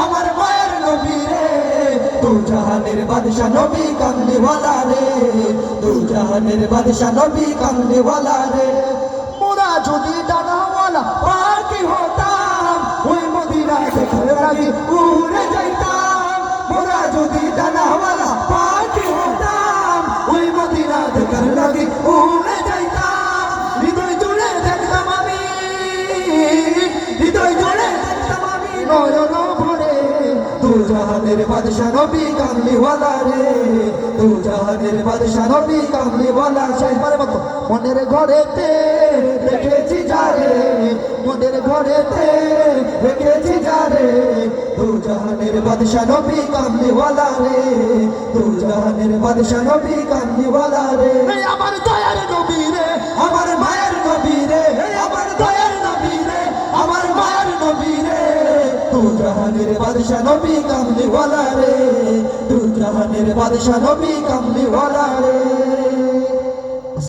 আমার মায়ের নবী রে, দু জাহানের বাদশা নবী কামলিওয়ালা রে, দু জাহানের বাদশা নবী কামলিওয়ালা রে। মোরা যদি ডানাওয়ালা পাখি হতাম, ওই মদিনা দেখার লাগি উড়ে যাইতাম। মোরা যদি ডানাওয়ালা পাখি হতাম, ওই মদিনা দেখার লাগি উড়ে যাইতাম। হৃদয় জুড়ে দেখতাম আমি, হৃদয় জুড়ে দেখতাম আমি নয়ন ভরে, দু জাহানের বাদশা নবী কামলিওয়ালা রে, দু জাহানের বাদশা নবী কামলিওয়ালা। শেষবারের মতো মনের ঘরেতে রেখেছি যারে, মনের ঘরেতে রেখেছি যারে, দু জাহানের বাদশা নবী কামলিওয়ালা রে, দু জাহানের বাদশা নবী কামলিওয়ালা রে। আমার দয়ার নবী রে, আমার মায়ের নবী রে, আমার দয়ার নবী রে, আমার মায়ের নবী রে, দু জাহানের বাদশা নবী কামলিওয়ালা রে, দু জাহানের বাদশা নবী কামলিওয়ালা।